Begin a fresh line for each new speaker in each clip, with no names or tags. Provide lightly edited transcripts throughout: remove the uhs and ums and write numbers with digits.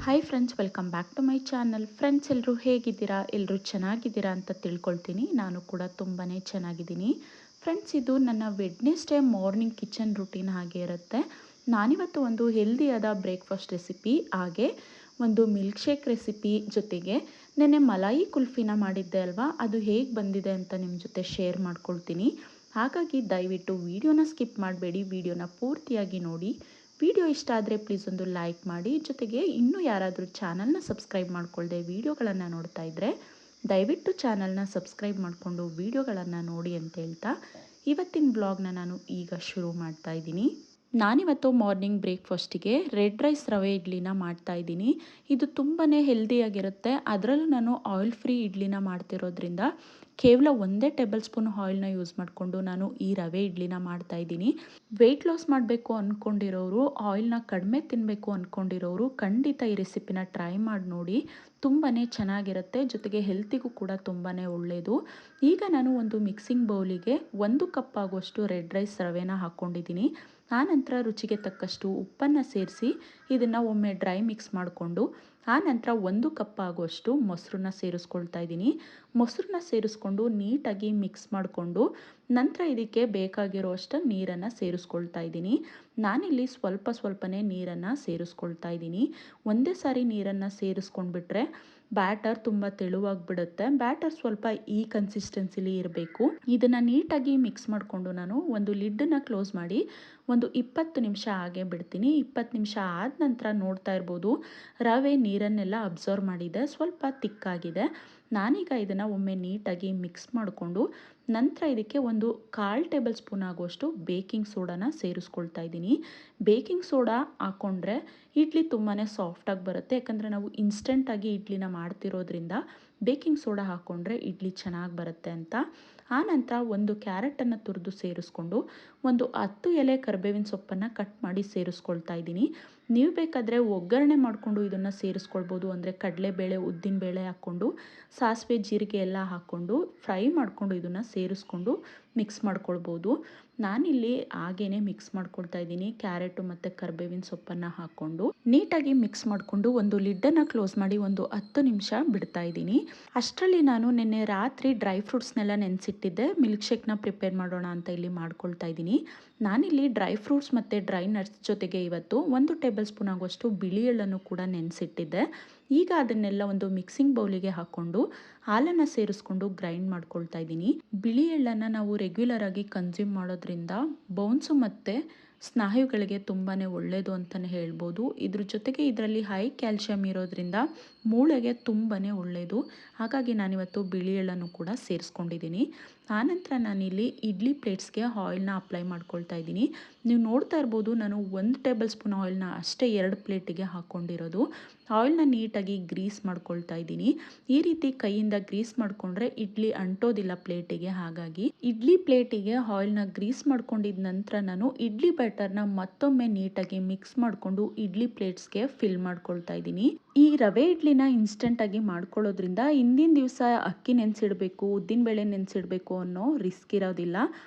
Hi friends, welcome back to my channel. Friends, ಎಲ್ಲರೂ ಹೇಗಿದ್ದೀರಾ? ಎಲ್ಲರೂ ಚೆನ್ನಾಗಿದ್ದೀರಾ ಅಂತ ತಿಳ್ಕೊಳ್ತೀನಿ. ನಾನು ಕೂಡ ತುಂಬಾ ಚೆನ್ನಾಗಿದ್ದೀನಿ. ಫ್ರೆಂಡ್ಸ್, ಇದು ನನ್ನ ವೆಡ್ನೆಸ್ಡೇ ಮಾರ್ನಿಂಗ್ ಕಿಚನ್ ರುಟೀನ್ ಹಾಗೆ ಇರುತ್ತೆ. ನಾನಿವತ್ತು ಒಂದು ಹೆಲ್ದಿಯಾದ ಬ್ರೇಕ್ಫಾಸ್ಟ್ ರೆಸಿಪಿ ಹಾಗೆ ಒಂದು ಮಿಲ್ಕ್ ಶೇಕ್ ರೆಸಿಪಿ ಜೊತೆಗೆ ನೆನ್ನೆ ಮಲಾಯಿ ಕುಲ್ಫಿನ ಮಾಡಿದ್ದೆ ಅಲ್ವಾ, ಅದು ಹೇಗೆ ಬಂದಿದೆ ಅಂತ ನಿಮ್ಮ ಜೊತೆ ಶೇರ್ ಮಾಡ್ಕೊಳ್ತೀನಿ. ಹಾಗಾಗಿ ದಯವಿಟ್ಟು ವಿಡಿಯೋನ ಸ್ಕಿಪ್ ಮಾಡಬೇಡಿ, ವಿಡಿಯೋನ ಪೂರ್ತಿಯಾಗಿ ನೋಡಿ. ವಿಡಿಯೋ ಇಷ್ಟ ಆದರೆ ಪ್ಲೀಸ್ ಒಂದು ಲೈಕ್ ಮಾಡಿ. ಜೊತೆಗೆ ಇನ್ನೂ ಯಾರಾದರೂ ಚಾನಲ್ನ ಸಬ್ಸ್ಕ್ರೈಬ್ ಮಾಡ್ಕೊಳ್ಳದೆ ವಿಡಿಯೋಗಳನ್ನು ನೋಡ್ತಾ ಇದ್ದರೆ ದಯವಿಟ್ಟು ಚಾನಲ್ನ ಸಬ್ಸ್ಕ್ರೈಬ್ ಮಾಡಿಕೊಂಡು ವಿಡಿಯೋಗಳನ್ನು ನೋಡಿ ಅಂತ ಹೇಳ್ತಾ ಇವತ್ತಿನ ಬ್ಲಾಗ್ನ ನಾನು ಈಗ ಶುರು ಮಾಡ್ತಾ ಇದ್ದೀನಿ. ನಾನಿವತ್ತು ಮಾರ್ನಿಂಗ್ ಬ್ರೇಕ್ಫಾಸ್ಟಿಗೆ ರೆಡ್ ರೈಸ್ ರವೆ ಇಡ್ಲಿನ ಮಾಡ್ತಾ ಇದ್ದೀನಿ. ಇದು ತುಂಬಾ ಹೆಲ್ದಿಯಾಗಿರುತ್ತೆ. ಅದರಲ್ಲೂ ನಾನು ಆಯಿಲ್ ಫ್ರೀ ಇಡ್ಲಿನ ಮಾಡ್ತಿರೋದ್ರಿಂದ ಕೇವಲ 1 ಟೇಬಲ್ ಸ್ಪೂನ್ ಆಯಿಲ್ನ ಯೂಸ್ ಮಾಡಿಕೊಂಡು ನಾನು ಈ ರವೆ ಇಡ್ಲಿನ ಮಾಡ್ತಾ ಇದ್ದೀನಿ. ವೆಯ್ಟ್ ಲಾಸ್ ಮಾಡಬೇಕು ಅಂದ್ಕೊಂಡಿರೋರು, ಆಯಿಲ್ನ ಕಡಿಮೆ ತಿನ್ನಬೇಕು ಅಂದ್ಕೊಂಡಿರೋರು ಖಂಡಿತ ಈ ರೆಸಿಪಿನ ಟ್ರೈ ಮಾಡಿ ನೋಡಿ. ತುಂಬಾ ಚೆನ್ನಾಗಿರುತ್ತೆ, ಜೊತೆಗೆ ಹೆಲ್ತಿಗೂ ಕೂಡ ತುಂಬಾ ಒಳ್ಳೆಯದು. ಈಗ ನಾನು ಒಂದು ಮಿಕ್ಸಿಂಗ್ ಬೌಲಿಗೆ 1 ಕಪ್ ಆಗುವಷ್ಟು ರೆಡ್ ರೈಸ್ ರವೆನ ಹಾಕ್ಕೊಂಡಿದ್ದೀನಿ. ಆನಂತರ ರುಚಿಗೆ ತಕ್ಕಷ್ಟು ಉಪ್ಪನ್ನು ಸೇರಿಸಿ ಇದನ್ನು ಒಮ್ಮೆ ಡ್ರೈ ಮಿಕ್ಸ್ ಮಾಡಿಕೊಂಡು ಆನಂತರ 1 ಕಪ್ ಆಗುವಷ್ಟು ಮೊಸರನ್ನ ಸೇರಿಸ್ಕೊಳ್ತಾ ಇದ್ದೀನಿ. ಮೊಸರನ್ನ ಸೇರಿಸ್ಕೊಂಡು ನೀಟಾಗಿ ಮಿಕ್ಸ್ ಮಾಡಿಕೊಂಡು ನಂತರ ಇದಕ್ಕೆ ಬೇಕಾಗಿರುವಷ್ಟು ನೀರನ್ನು ಸೇರಿಸ್ಕೊಳ್ತಾ ಇದ್ದೀನಿ. ನಾನಿಲ್ಲಿ ಸ್ವಲ್ಪನೇ ನೀರನ್ನು ಸೇರಿಸ್ಕೊಳ್ತಾ ಇದ್ದೀನಿ. ಒಂದೇ ಸಾರಿ ನೀರನ್ನು ಸೇರಿಸ್ಕೊಂಡ್ಬಿಟ್ರೆ ಬ್ಯಾಟರ್ ತುಂಬ ತೆಳುವಾಗಿಬಿಡುತ್ತೆ. ಬ್ಯಾಟರ್ ಸ್ವಲ್ಪ ಈ ಕನ್ಸಿಸ್ಟೆನ್ಸಿಲಿ ಇರಬೇಕು. ಇದನ್ನು ನೀಟಾಗಿ ಮಿಕ್ಸ್ ಮಾಡಿಕೊಂಡು ನಾನು ಒಂದು ಲಿಡ್ಡನ್ನು ಕ್ಲೋಸ್ ಮಾಡಿ ಒಂದು 20 ನಿಮಿಷ ಹಾಗೆ ಬಿಡ್ತೀನಿ. 20 ನಿಮಿಷ ಆದ ನಂತರ ನೋಡ್ತಾ ಇರ್ಬೋದು, ರವೆ ನೀರನ್ನೆಲ್ಲ ಅಬ್ಸರ್ವ್ ಮಾಡಿದೆ, ಸ್ವಲ್ಪ ತಿಕ್ಕಾಗಿದೆ. ನಾನೀಗ ಇದನ್ನು ಒಮ್ಮೆ ನೀಟಾಗಿ ಮಿಕ್ಸ್ ಮಾಡಿಕೊಂಡು ನಂತರ ಇದಕ್ಕೆ ಒಂದು 1/4 ಟೇಬಲ್ ಸ್ಪೂನ್ ಆಗುವಷ್ಟು ಬೇಕಿಂಗ್ ಸೋಡಾನ ಸೇರಿಸ್ಕೊಳ್ತಾ ಇದ್ದೀನಿ. ಬೇಕಿಂಗ್ ಸೋಡಾ ಹಾಕ್ಕೊಂಡ್ರೆ ಇಡ್ಲಿ ತುಂಬಾ ಸಾಫ್ಟಾಗಿ ಬರುತ್ತೆ. ಯಾಕಂದರೆ ನಾವು ಇನ್ಸ್ಟೆಂಟಾಗಿ ಇಡ್ಲಿನ ಮಾಡ್ತಿರೋದ್ರಿಂದ ಬೇಕಿಂಗ್ ಸೋಡಾ ಹಾಕ್ಕೊಂಡ್ರೆ ಇಡ್ಲಿ ಚೆನ್ನಾಗಿ ಬರುತ್ತೆ ಅಂತ. ಆನಂತರ ಒಂದು ಕ್ಯಾರೆಟನ್ನು ತುರಿದು ಸೇರಿಸ್ಕೊಂಡು ಒಂದು 10 ಎಲೆ ಕರಿಬೇವಿನ ಸೊಪ್ಪನ್ನು ಕಟ್ ಮಾಡಿ ಸೇರಿಸ್ಕೊಳ್ತಾ ಇದ್ದೀನಿ. ನೀವು ಬೇಕಾದರೆ ಒಗ್ಗರಣೆ ಮಾಡಿಕೊಂಡು ಇದನ್ನು ಸೇರಿಸ್ಕೊಳ್ಬೋದು. ಅಂದರೆ ಕಡಲೆಬೇಳೆ, ಉದ್ದಿನಬೇಳೆ ಹಾಕ್ಕೊಂಡು ಸಾಸಿವೆ ಜೀರಿಗೆ ಎಲ್ಲ ಹಾಕ್ಕೊಂಡು ಫ್ರೈ ಮಾಡಿಕೊಂಡು ಇದನ್ನು ಸೇರಿಸ್ಕೊಂಡು ಮಿಕ್ಸ್ ಮಾಡ್ಕೊಳ್ಬೋದು. ನಾನಿಲ್ಲಿ ಹಾಗೇ ಮಿಕ್ಸ್ ಮಾಡ್ಕೊಳ್ತಾ ಇದ್ದೀನಿ. ಕ್ಯಾರೆಟು ಮತ್ತು ಕರಿಬೇವಿನ ಸೊಪ್ಪನ್ನು ಹಾಕ್ಕೊಂಡು ನೀಟಾಗಿ ಮಿಕ್ಸ್ ಮಾಡಿಕೊಂಡು ಒಂದು ಲಿಡ್ಡನ್ನು ಕ್ಲೋಸ್ ಮಾಡಿ ಒಂದು 10 ನಿಮಿಷ ಬಿಡ್ತಾ ಇದ್ದೀನಿ. ಅಷ್ಟರಲ್ಲಿ ನಾನು ನಿನ್ನೆ ರಾತ್ರಿ ಡ್ರೈ ಫ್ರೂಟ್ಸ್ನೆಲ್ಲ ನೆನೆಸಿಟ್ಟಿದ್ದೆ. ಮಿಲ್ಕ್ ಶೇಕ್ನ ಪ್ರಿಪೇರ್ ಮಾಡೋಣ ಅಂತ ಇಲ್ಲಿ ಮಾಡ್ಕೊಳ್ತಾ ಇದ್ದೀನಿ. ನಾನಿಲ್ಲಿ ಡ್ರೈ ಫ್ರೂಟ್ಸ್ ಮತ್ತು ಡ್ರೈ ನಟ್ಸ್ ಜೊತೆಗೆ ಇವತ್ತು 1 ಟೇಬಲ್ ಸ್ಪೂನ್ ಆಗುವಷ್ಟು ಬಿಳಿ ಎಳ್ಳನ್ನು ಕೂಡ ನೆನೆಸಿಟ್ಟಿದ್ದೆ. ಈಗ ಅದನ್ನೆಲ್ಲ ಒಂದು ಮಿಕ್ಸಿಂಗ್ ಬೌಲಿಗೆ ಹಾಕ್ಕೊಂಡು ಹಾಲನ್ನು ಸೇರಿಸ್ಕೊಂಡು ಗ್ರೈಂಡ್ ಮಾಡ್ಕೊಳ್ತಾ ಇದ್ದೀನಿ. ಬಿಳಿ ಎಳ್ಳನ್ನು ನಾವು ರೆಗ್ಯುಲರ್ ಆಗಿ ಕನ್ಸ್ಯೂಮ್ ಮಾಡೋದ್ರಿಂದ ಬೋನ್ಸು ಮತ್ತು ಸ್ನಾಯುಗಳಿಗೆ ತುಂಬಾ ಒಳ್ಳೆಯದು ಅಂತಲೇ ಹೇಳ್ಬೋದು. ಇದ್ರ ಜೊತೆಗೆ ಇದರಲ್ಲಿ ಹೈ ಕ್ಯಾಲ್ಶಿಯಂ ಇರೋದ್ರಿಂದ ಮೂಳೆಗೆ ತುಂಬಾ ಒಳ್ಳೆಯದು. ಹಾಗಾಗಿ ನಾನಿವತ್ತು ಬಿಳಿ ಎಳ್ಳನ್ನು ಕೂಡ ಸೇರಿಸ್ಕೊಂಡಿದ್ದೀನಿ. ಆನಂತರ ನಾನಿಲ್ಲಿ ಇಡ್ಲಿ ಪ್ಲೇಟ್ಸ್ಗೆ ಆಯಿಲ್ನ ಅಪ್ಲೈ ಮಾಡ್ಕೊಳ್ತಾ ಇದ್ದೀನಿ. ನೀವು ನೋಡ್ತಾ ಇರ್ಬೋದು, ನಾನು 1 ಟೇಬಲ್ ಸ್ಪೂನ್ ಆಯಿಲ್ನ ಅಷ್ಟೇ 2 ಪ್ಲೇಟಿಗೆ ಹಾಕ್ಕೊಂಡಿರೋದು. ಆಯಿಲ್ನ ನೀಟಾಗಿ ಗ್ರೀಸ್ ಮಾಡ್ಕೊಳ್ತಾ ಇದ್ದೀನಿ. ಈ ರೀತಿ ಕೈಯಿಂದ ಗ್ರೀಸ್ ಮಾಡಿಕೊಂಡ್ರೆ ಇಡ್ಲಿ ಅಂಟೋದಿಲ್ಲ ಪ್ಲೇಟಿಗೆ. ಹಾಗಾಗಿ ಇಡ್ಲಿ ಪ್ಲೇಟಿಗೆ ಆಯಿಲ್ನ ಗ್ರೀಸ್ ಮಾಡ್ಕೊಂಡಿದ ನಂತರ ನಾನು ಇಡ್ಲಿ ಬ್ಯಾಟರ್ನ ಮತ್ತೊಮ್ಮೆ ನೀಟಾಗಿ ಮಿಕ್ಸ್ ಮಾಡಿಕೊಂಡು ಇಡ್ಲಿ ಪ್ಲೇಟ್ಸ್ಗೆ ಫಿಲ್ ಮಾಡ್ಕೊಳ್ತಾ ಇದ್ದೀನಿ. ಈ ರವೆ ಇಡ್ಲಿನ ಇನ್ಸ್ಟೆಂಟಾಗಿ ಮಾಡ್ಕೊಳ್ಳೋದ್ರಿಂದ ಹಿಂದಿನ ದಿವಸ ಅಕ್ಕಿ ನೆನೆಸಿಡಬೇಕು, ಉದ್ದಿನಬೇಳೆ ನೆನೆಸಿಡಬೇಕು ಅನ್ನೋ ರಿಸ್ಕ್ ಇರೋದಿಲ್ಲ.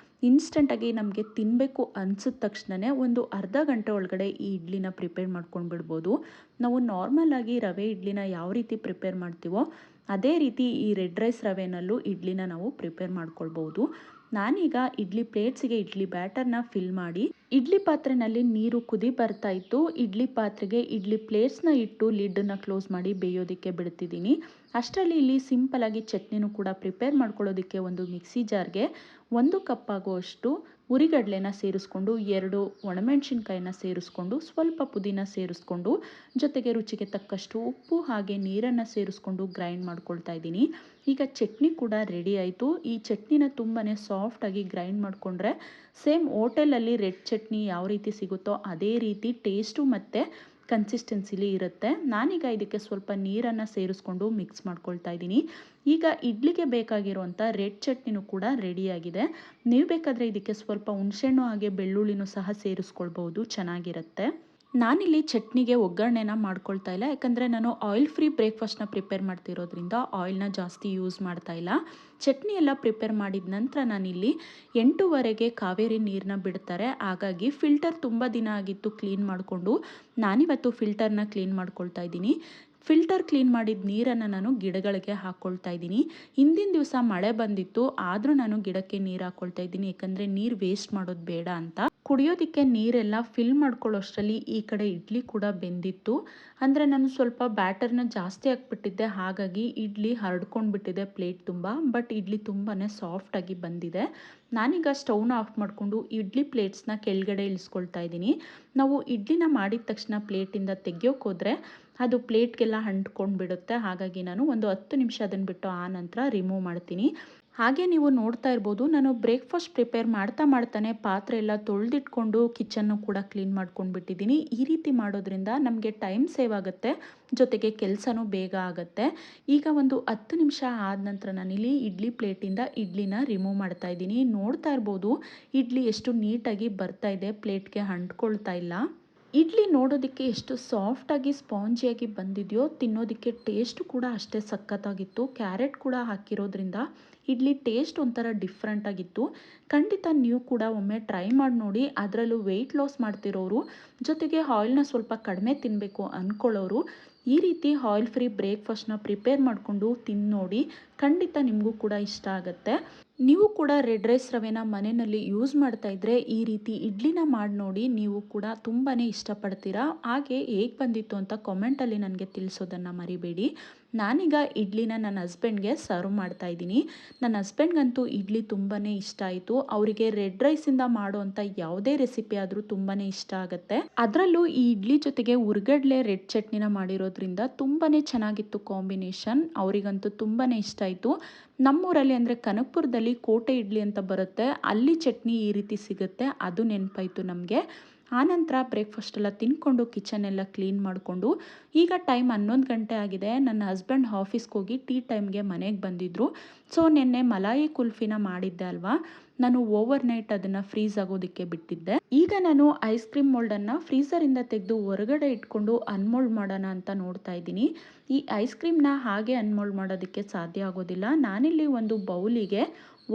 ಇನ್ಸ್ಟೆಂಟಾಗಿ ನಮಗೆ ತಿನ್ನಬೇಕು ಅನಿಸಿದ ತಕ್ಷಣವೇ ಒಂದು ಅರ್ಧ ಗಂಟೆ ಒಳಗಡೆ ಈ ಇಡ್ಲಿನ ಪ್ರಿಪೇರ್ ಮಾಡ್ಕೊಂಡು ಬಿಡ್ಬೋದು. ನಾವು ನಾರ್ಮಲಾಗಿ ರವೆ ಇಡ್ಲಿನ ಯಾವ ರೀತಿ ಪ್ರಿಪೇರ್ ಮಾಡ್ತೀವೋ ಅದೇ ರೀತಿ ಈ ರೆಡ್ ರೈಸ್ ರವೆನಲ್ಲೂ ಇಡ್ಲಿನ ನಾವು ಪ್ರಿಪೇರ್ ಮಾಡ್ಕೊಳ್ಬೋದು. ನಾನೀಗ ಇಡ್ಲಿ ಪ್ಲೇಟ್ಸಿಗೆ ಇಡ್ಲಿ ಬ್ಯಾಟರ್ನ ಫಿಲ್ ಮಾಡಿ ಇಡ್ಲಿ ಪಾತ್ರೆಯಲ್ಲಿ ನೀರು ಕುದಿ ಬರ್ತಾ ಇತ್ತು. ಇಡ್ಲಿ ಪಾತ್ರೆಗೆ ಇಡ್ಲಿ ಪ್ಲೇಟ್ಸ್ನ ಇಟ್ಟು ಲಿಡ್ಡನ್ನು ಕ್ಲೋಸ್ ಮಾಡಿ ಬೇಯೋದಕ್ಕೆ ಬಿಡ್ತಿದ್ದೀನಿ. ಅಷ್ಟರಲ್ಲಿ ಇಲ್ಲಿ ಸಿಂಪಲಾಗಿ ಚಟ್ನಿನೂ ಕೂಡ ಪ್ರಿಪೇರ್ ಮಾಡ್ಕೊಳ್ಳೋದಕ್ಕೆ ಒಂದು ಮಿಕ್ಸಿ ಜಾರ್ಗೆ 1 ಕಪ್ ಆಗುವಷ್ಟು ಹುರಿಗಡಲೆನ ಸೇರಿಸ್ಕೊಂಡು 2 ಒಣಮೆಣಸಿನ್ಕಾಯಿನ ಸೇರಿಸ್ಕೊಂಡು ಸ್ವಲ್ಪ ಪುದೀನ ಸೇರಿಸ್ಕೊಂಡು ಜೊತೆಗೆ ರುಚಿಗೆ ತಕ್ಕಷ್ಟು ಉಪ್ಪು ಹಾಗೆ ನೀರನ್ನು ಸೇರಿಸ್ಕೊಂಡು ಗ್ರೈಂಡ್ ಮಾಡ್ಕೊಳ್ತಾ ಇದ್ದೀನಿ. ಈಗ ಚಟ್ನಿ ಕೂಡ ರೆಡಿ ಆಯಿತು. ಈ ಚಟ್ನಿನ ತುಂಬಾ ಸಾಫ್ಟಾಗಿ ಗ್ರೈಂಡ್ ಮಾಡಿಕೊಂಡ್ರೆ ಸೇಮ್ ಹೋಟೆಲಲ್ಲಿ ರೆಡ್ ಚಟ್ನಿ ಯಾವ ರೀತಿ ಸಿಗುತ್ತೋ ಅದೇ ರೀತಿ ಟೇಸ್ಟು ಮತ್ತು ಕನ್ಸಿಸ್ಟೆನ್ಸಿಲಿ ಇರುತ್ತೆ. ನಾನೀಗ ಇದಕ್ಕೆ ಸ್ವಲ್ಪ ನೀರನ್ನು ಸೇರಿಸ್ಕೊಂಡು ಮಿಕ್ಸ್ ಮಾಡ್ಕೊಳ್ತಾ ಇದ್ದೀನಿ. ಈಗ ಇಡ್ಲಿಗೆ ಬೇಕಾಗಿರುವಂಥ ರೆಡ್ ಚಟ್ನಿನೂ ಕೂಡ ರೆಡಿಯಾಗಿದೆ. ನೀವು ಬೇಕಾದರೆ ಇದಕ್ಕೆ ಸ್ವಲ್ಪ ಹುಣಸೆಹಣ್ಣು ಹಾಗೆ ಬೆಳ್ಳುಳ್ಳಿನೂ ಸಹ ಸೇರಿಸ್ಕೊಳ್ಬೋದು, ಚೆನ್ನಾಗಿರುತ್ತೆ. ನಾನಿಲ್ಲಿ ಚಟ್ನಿಗೆ ಒಗ್ಗರಣೆನ ಮಾಡ್ಕೊಳ್ತಾ ಇಲ್ಲ, ಯಾಕಂದರೆ ನಾನು ಆಯಿಲ್ ಫ್ರೀ ಬ್ರೇಕ್ಫಾಸ್ಟ್ನ ಪ್ರಿಪೇರ್ ಮಾಡ್ತಿರೋದ್ರಿಂದ ಆಯಿಲ್ನ ಜಾಸ್ತಿ ಯೂಸ್ ಮಾಡ್ತಾ ಇಲ್ಲ. ಚಟ್ನಿ ಎಲ್ಲ ಪ್ರಿಪೇರ್ ಮಾಡಿದ ನಂತರ ನಾನಿಲ್ಲಿ 8:30ಗೆ ಕಾವೇರಿ ನೀರನ್ನ ಬಿಡ್ತಾರೆ. ಹಾಗಾಗಿ ಫಿಲ್ಟರ್ ತುಂಬ ದಿನ ಆಗಿತ್ತು ಕ್ಲೀನ್ ಮಾಡಿಕೊಂಡು, ನಾನಿವತ್ತು ಫಿಲ್ಟರ್ನ ಕ್ಲೀನ್ ಮಾಡ್ಕೊಳ್ತಾ ಇದ್ದೀನಿ. ಫಿಲ್ಟರ್ ಕ್ಲೀನ್ ಮಾಡಿದ ನೀರನ್ನು ನಾನು ಗಿಡಗಳಿಗೆ ಹಾಕ್ಕೊಳ್ತಾ ಇದ್ದೀನಿ. ಹಿಂದಿನ ದಿವಸ ಮಳೆ ಬಂದಿತ್ತು, ಆದರೂ ನಾನು ಗಿಡಕ್ಕೆ ನೀರು ಹಾಕ್ಕೊಳ್ತಾ ಇದ್ದೀನಿ, ಯಾಕಂದರೆ ನೀರು ವೇಸ್ಟ್ ಮಾಡೋದು ಬೇಡ ಅಂತ. ಕುಡಿಯೋದಕ್ಕೆ ನೀರೆಲ್ಲ ಫಿಲ್ ಮಾಡ್ಕೊಳ್ಳೋಷ್ಟರಲ್ಲಿ ಈ ಕಡೆ ಇಡ್ಲಿ ಕೂಡ ಬೆಂದಿತ್ತು. ಅಂದರೆ ನಾನು ಸ್ವಲ್ಪ ಬ್ಯಾಟರ್ನ ಜಾಸ್ತಿ ಹಾಕ್ಬಿಟ್ಟಿದ್ದೆ, ಹಾಗಾಗಿ ಇಡ್ಲಿ ಹರಡ್ಕೊಂಡು ಬಿಟ್ಟಿದೆ ಪ್ಲೇಟ್ ತುಂಬ. ಬಟ್ ಇಡ್ಲಿ ತುಂಬಾ ಸಾಫ್ಟಾಗಿ ಬಂದಿದೆ. ನಾನೀಗ ಸ್ಟವ್ನ ಆಫ್ ಮಾಡಿಕೊಂಡು ಇಡ್ಲಿ ಪ್ಲೇಟ್ಸ್ನ ಕೆಳಗಡೆ ಇಳಿಸ್ಕೊಳ್ತಾ ಇದ್ದೀನಿ. ನಾವು ಇಡ್ಲಿನ ಮಾಡಿದ ತಕ್ಷಣ ಪ್ಲೇಟಿಂದ ತೆಗಿಯೋಕೆ ಹೋದರೆ ಅದು ಪ್ಲೇಟ್ಗೆಲ್ಲ ಅಂಟ್ಕೊಂಡು ಬಿಡುತ್ತೆ. ಹಾಗಾಗಿ ನಾನು ಒಂದು 10 ನಿಮಿಷ ಅದನ್ನು ಬಿಟ್ಟು ಆ ನಂತರ ರಿಮೂವ್ ಮಾಡ್ತೀನಿ. ಹಾಗೆ ನೀವು ನೋಡ್ತಾ ಇರ್ಬೋದು, ನಾನು ಬ್ರೇಕ್ಫಾಸ್ಟ್ ಪ್ರಿಪೇರ್ ಮಾಡ್ತಾನೆ ಪಾತ್ರೆ ಎಲ್ಲ ತೊಳೆದಿಟ್ಕೊಂಡು ಕಿಚನ್ನು ಕೂಡ ಕ್ಲೀನ್ ಮಾಡ್ಕೊಂಡು ಬಿಟ್ಟಿದ್ದೀನಿ. ಈ ರೀತಿ ಮಾಡೋದ್ರಿಂದ ನಮಗೆ ಟೈಮ್ ಸೇವ್ ಆಗುತ್ತೆ, ಜೊತೆಗೆ ಕೆಲಸನೂ ಬೇಗ ಆಗುತ್ತೆ. ಈಗ ಒಂದು 10 ನಿಮಿಷ ಆದ ನಂತರ ನಾನಿಲ್ಲಿ ಇಡ್ಲಿ ಪ್ಲೇಟಿಂದ ಇಡ್ಲಿನ ರಿಮೂವ್ ಮಾಡ್ತಾ ಇದ್ದೀನಿ. ನೋಡ್ತಾ ಇರ್ಬೋದು ಇಡ್ಲಿ ಎಷ್ಟು ನೀಟಾಗಿ ಬರ್ತಾ ಇದೆ, ಪ್ಲೇಟ್ಗೆ ಅಂಟ್ಕೊಳ್ತಾ ಇಲ್ಲ. ಇಡ್ಲಿ ನೋಡೋದಕ್ಕೆ ಎಷ್ಟು ಸಾಫ್ಟಾಗಿ ಸ್ಪಾಂಜಿಯಾಗಿ ಬಂದಿದೆಯೋ, ತಿನ್ನೋದಕ್ಕೆ ಟೇಸ್ಟು ಕೂಡ ಅಷ್ಟೇ ಸಖತ್ತಾಗಿತ್ತು. ಕ್ಯಾರೆಟ್ ಕೂಡ ಹಾಕಿರೋದ್ರಿಂದ ಇಡ್ಲಿ ಟೇಸ್ಟ್ ಒಂಥರ ಡಿಫ್ರೆಂಟಾಗಿತ್ತು. ಖಂಡಿತ ನೀವು ಕೂಡ ಒಮ್ಮೆ ಟ್ರೈ ಮಾಡಿ ನೋಡಿ. ಅದರಲ್ಲೂ ವೆಯ್ಟ್ ಲಾಸ್ ಮಾಡ್ತಿರೋರು, ಜೊತೆಗೆ ಆಯಿಲ್ನ ಸ್ವಲ್ಪ ಕಡಿಮೆ ತಿನ್ನಬೇಕು ಅಂದ್ಕೊಳ್ಳೋರು ಈ ರೀತಿ ಆಯಿಲ್ ಫ್ರೀ ಬ್ರೇಕ್ಫಾಸ್ಟ್ನ ಪ್ರಿಪೇರ್ ಮಾಡಿಕೊಂಡು ತಿಂದು ನೋಡಿ. ಖಂಡಿತ ನಿಮಗೂ ಕೂಡ ಇಷ್ಟ ಆಗುತ್ತೆ. ನೀವು ಕೂಡ ರೆಡ್ ರೈಸ್ ರವೆನ ಮನೆಯಲ್ಲಿ ಯೂಸ್ ಮಾಡ್ತಾ ಇದ್ದರೆ ಈ ರೀತಿ ಇಡ್ಲಿನ ಮಾಡಿ ನೋಡಿ, ನೀವು ಕೂಡ ತುಂಬಾ ಇಷ್ಟಪಡ್ತೀರಾ. ಹಾಗೆ ಹೇಗೆ ಬಂದಿತ್ತು ಅಂತ ಕಾಮೆಂಟಲ್ಲಿ ನನಗೆ ತಿಳಿಸೋದನ್ನು ಮರಿಬೇಡಿ. ನಾನೀಗ ಇಡ್ಲಿನ ನನ್ನ ಹಸ್ಬೆಂಡ್ಗೆ ಸರ್ವ್ ಮಾಡ್ತಾ ಇದ್ದೀನಿ. ನನ್ನ ಹಸ್ಬೆಂಡ್ಗಂತೂ ಇಡ್ಲಿ ತುಂಬಾ ಇಷ್ಟ ಆಯಿತು. ಅವರಿಗೆ ರೆಡ್ ರೈಸಿಂದ ಮಾಡೋವಂಥ ಯಾವುದೇ ರೆಸಿಪಿ ಆದರೂ ತುಂಬಾ ಇಷ್ಟ ಆಗುತ್ತೆ. ಅದರಲ್ಲೂ ಈ ಇಡ್ಲಿ ಜೊತೆಗೆ ಉರ್ಗಡ್ಲೆ ರೆಡ್ ಚಟ್ನಿನ ಮಾಡಿರೋದ್ರಿಂದ ತುಂಬಾ ಚೆನ್ನಾಗಿತ್ತು ಕಾಂಬಿನೇಷನ್. ಅವರಿಗಂತೂ ತುಂಬಾ ಇಷ್ಟ ಆಯಿತು. ನಮ್ಮೂರಲ್ಲಿ ಅಂದರೆ ಕನಕಪುರದಲ್ಲಿ ಕೋಟೆ ಇಡ್ಲಿ ಅಂತ ಬರುತ್ತೆ, ಅಲ್ಲಿ ಚಟ್ನಿ ಈ ರೀತಿ ಸಿಗುತ್ತೆ, ಅದು ನೆನಪಾಯಿತು ನಮಗೆ. ಆನಂತರ ಬ್ರೇಕ್ಫಾಸ್ಟ್ ಎಲ್ಲ ತಿನ್ಕೊಂಡು ಕಿಚನ್ ಎಲ್ಲ ಕ್ಲೀನ್ ಮಾಡಿಕೊಂಡು ಈಗ ಟೈಮ್ 11 ಗಂಟೆ ಆಗಿದೆ. ನನ್ನ ಹಸ್ಬೆಂಡ್ ಆಫೀಸ್ಗೆ ಹೋಗಿ ಟೀ ಟೈಮ್ಗೆ ಮನೆಗೆ ಬಂದಿದ್ದರು. ಸೊ ನಿನ್ನೆ ಮಲಾಯಿ ಕುಲ್ಫಿನ ಮಾಡಿದ್ದೆ ಅಲ್ವಾ, ನಾನು ಓವರ್ ನೈಟ್ ಅದನ್ನು ಫ್ರೀಸ್ ಆಗೋದಕ್ಕೆ ಬಿಟ್ಟಿದ್ದೆ. ಈಗ ನಾನು ಐಸ್ ಕ್ರೀಮ್ ಮೋಲ್ಡನ್ನು ಫ್ರೀಸರಿಂದ ತೆಗೆದು ಹೊರಗಡೆ ಇಟ್ಕೊಂಡು ಅನ್ಮೋಲ್ಡ್ ಮಾಡೋಣ ಅಂತ ನೋಡ್ತಾ ಇದ್ದೀನಿ. ಈ ಐಸ್ ಕ್ರೀಮ್ನ ಹಾಗೆ ಅನ್ಮೋಲ್ಡ್ ಮಾಡೋದಕ್ಕೆ ಸಾಧ್ಯ ಆಗೋದಿಲ್ಲ. ನಾನಿಲ್ಲಿ ಒಂದು ಬೌಲಿಗೆ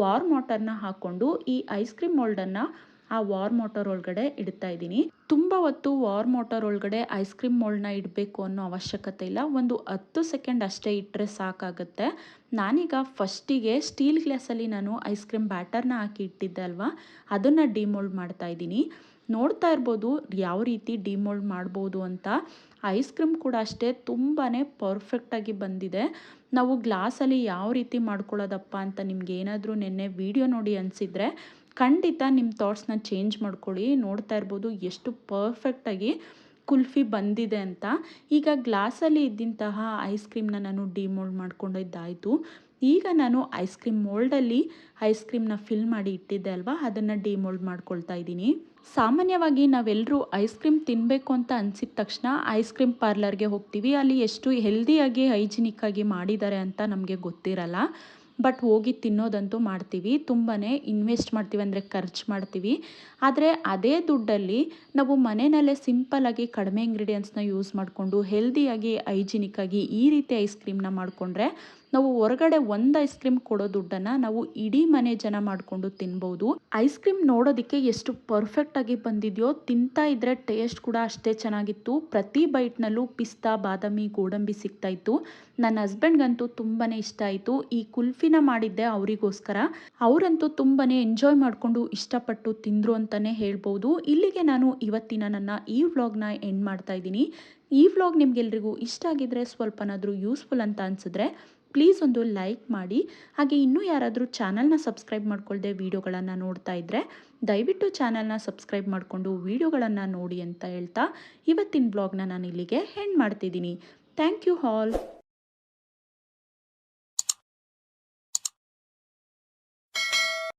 ವಾರ್ಮ್ ವಾಟರ್ನ ಹಾಕ್ಕೊಂಡು ಈ ಐಸ್ ಕ್ರೀಮ್ ಮೋಲ್ಡನ್ನು ಆ ವಾರ್ಮ್ ವಾಟರ್ ಒಳಗಡೆ ಇಡ್ತಾ ಇದ್ದೀನಿ. ತುಂಬ ಹೊತ್ತು ವಾರ್ಮ್ ವಾಟರ್ ಒಳಗಡೆ ಐಸ್ ಕ್ರೀಮ್ ಮೋಲ್ಡ್ನ ಇಡಬೇಕು ಅನ್ನೋ ಅವಶ್ಯಕತೆ ಇಲ್ಲ, ಒಂದು 10 ಸೆಕೆಂಡ್ ಅಷ್ಟೇ ಇಟ್ಟರೆ ಸಾಕಾಗುತ್ತೆ. ನಾನೀಗ ಫಸ್ಟಿಗೆ ಸ್ಟೀಲ್ ಗ್ಲಾಸಲ್ಲಿ ನಾನು ಐಸ್ ಕ್ರೀಮ್ ಬ್ಯಾಟರ್ನ ಹಾಕಿ ಇಟ್ಟಿದ್ದೆ ಅಲ್ವಾ, ಅದನ್ನು ಡಿಮೋಲ್ಡ್ ಮಾಡ್ತಾ ಇದ್ದೀನಿ. ನೋಡ್ತಾ ಇರ್ಬೋದು ಯಾವ ರೀತಿ ಡಿಮೋಲ್ಡ್ ಮಾಡ್ಬೋದು ಅಂತ. ಐಸ್ ಕ್ರೀಮ್ ಕೂಡ ಅಷ್ಟೇ ತುಂಬಾ ಪರ್ಫೆಕ್ಟಾಗಿ ಬಂದಿದೆ. ನಾವು ಗ್ಲಾಸಲ್ಲಿ ಯಾವ ರೀತಿ ಮಾಡ್ಕೊಳ್ಳೋದಪ್ಪ ಅಂತ ನಿಮ್ಗೆ ಏನಾದರೂ ನಿನ್ನೆ ವಿಡಿಯೋ ನೋಡಿ ಅನಿಸಿದರೆ ಖಂಡಿತ ನಿಮ್ಮ ಥಾಟ್ಸ್ನ ಚೇಂಜ್ ಮಾಡ್ಕೊಳ್ಳಿ. ನೋಡ್ತಾ ಇರ್ಬೋದು ಎಷ್ಟು ಪರ್ಫೆಕ್ಟಾಗಿ ಕುಲ್ಫಿ ಬಂದಿದೆ ಅಂತ. ಈಗ ಗ್ಲಾಸಲ್ಲಿ ಇದ್ದಂತಹ ಐಸ್ ಕ್ರೀಮ್ನ ನಾನು ಡಿಮೋಲ್ಡ್ ಮಾಡ್ಕೊಂಡಿದ್ದಾಯಿತು. ಈಗ ನಾನು ಐಸ್ ಕ್ರೀಮ್ ಮೋಲ್ಡಲ್ಲಿ ಐಸ್ ಕ್ರೀಮ್ನ ಫಿಲ್ ಮಾಡಿ ಇಟ್ಟಿದ್ದೆ ಅಲ್ವಾ, ಅದನ್ನು ಡಿಮೋಲ್ಡ್ ಮಾಡ್ಕೊಳ್ತಾ ಇದ್ದೀನಿ. ಸಾಮಾನ್ಯವಾಗಿ ನಾವೆಲ್ಲರೂ ಐಸ್ ಕ್ರೀಮ್ ತಿನ್ನಬೇಕು ಅಂತ ಅನಿಸಿದ ತಕ್ಷಣ ಐಸ್ ಕ್ರೀಮ್ ಪಾರ್ಲರ್ಗೆ ಹೋಗ್ತೀವಿ. ಅಲ್ಲಿ ಎಷ್ಟು ಹೆಲ್ದಿಯಾಗಿ ಹೈಜಿನಿಕ್ಕಾಗಿ ಮಾಡಿದ್ದಾರೆ ಅಂತ ನಮಗೆ ಗೊತ್ತಿರಲ್ಲ. ಬಟ್ ಹೋಗಿ ತಿನ್ನೋದಂತೂ ಮಾಡ್ತೀವಿ, ತುಂಬಾ ಇನ್ವೆಸ್ಟ್ ಮಾಡ್ತೀವಿ, ಅಂದರೆ ಖರ್ಚು ಮಾಡ್ತೀವಿ. ಆದರೆ ಅದೇ ದುಡ್ಡಲ್ಲಿ ನಾವು ಮನೆಯಲ್ಲೇ ಸಿಂಪಲ್ಲಾಗಿ ಕಡಿಮೆ ಇಂಗ್ರೀಡಿಯೆಂಟ್ಸ್ನ ಯೂಸ್ ಮಾಡಿಕೊಂಡು ಹೆಲ್ದಿಯಾಗಿ ಹೈಜಿನಿಕ್ಕಾಗಿ ಈ ರೀತಿ ಐಸ್ ಕ್ರೀಮ್ನ ಮಾಡಿಕೊಂಡ್ರೆ ನಾವು ಹೊರಗಡೆ ಒಂದು ಐಸ್ ಕ್ರೀಮ್ ಕೊಡೋ ದುಡ್ಡನ್ನು ನಾವು ಇಡೀ ಮನೆ ಜನ ಮಾಡಿಕೊಂಡು ತಿನ್ಬೋದು. ಐಸ್ ಕ್ರೀಮ್ ನೋಡೋದಕ್ಕೆ ಎಷ್ಟು ಪರ್ಫೆಕ್ಟಾಗಿ ಬಂದಿದೆಯೋ, ತಿಂತಾ ಇದ್ದರೆ ಟೇಸ್ಟ್ ಕೂಡ ಅಷ್ಟೇ ಚೆನ್ನಾಗಿತ್ತು. ಪ್ರತಿ ಬೈಟ್ನಲ್ಲೂ ಪಿಸ್ತಾ, ಬಾದಾಮಿ, ಗೋಡಂಬಿ ಸಿಗ್ತಾ ಇತ್ತು. ನನ್ನ ಹಸ್ಬೆಂಡ್ಗಂತೂ ತುಂಬಾ ಇಷ್ಟ ಆಯಿತು. ಈ ಕುಲ್ಫಿನ ಮಾಡಿದ್ದೆ ಅವರಿಗೋಸ್ಕರ. ಅವರಂತೂ ತುಂಬಾ ಎಂಜಾಯ್ ಮಾಡಿಕೊಂಡು ಇಷ್ಟಪಟ್ಟು ತಿಂದರು ಅಂತಲೇ ಹೇಳ್ಬೋದು. ಇಲ್ಲಿಗೆ ನಾನು ಇವತ್ತಿನ ನನ್ನ ಈ ವ್ಲಾಗ್ನ ಎಂಡ್ ಮಾಡ್ತಾ ಇದ್ದೀನಿ. ಈ ವ್ಲಾಗ್ ನಿಮಗೆಲ್ರಿಗೂ ಇಷ್ಟ ಆಗಿದ್ರೆ, ಸ್ವಲ್ಪನಾದರೂ ಯೂಸ್ಫುಲ್ ಅಂತ ಅನಿಸಿದ್ರೆ ಪ್ಲೀಸ್ ಒಂದು ಲೈಕ್ ಮಾಡಿ. ಹಾಗೆ ಇನ್ನೂ ಯಾರಾದರೂ ಚಾನಲ್ನ ಸಬ್ಸ್ಕ್ರೈಬ್ ಮಾಡ್ಕೊಳ್ಳದೆ ವೀಡಿಯೋಗಳನ್ನು ನೋಡ್ತಾ ಇದ್ದರೆ ದಯವಿಟ್ಟು ಚಾನಲ್ನ ಸಬ್ಸ್ಕ್ರೈಬ್ ಮಾಡಿಕೊಂಡು ವೀಡಿಯೋಗಳನ್ನು ನೋಡಿ ಅಂತ ಹೇಳ್ತಾ ಇವತ್ತಿನ ಬ್ಲಾಗ್ನ ನಾನು ಇಲ್ಲಿಗೆ ಎಂಡ್ ಮಾಡ್ತಿದ್ದೀನಿ. Thank you all.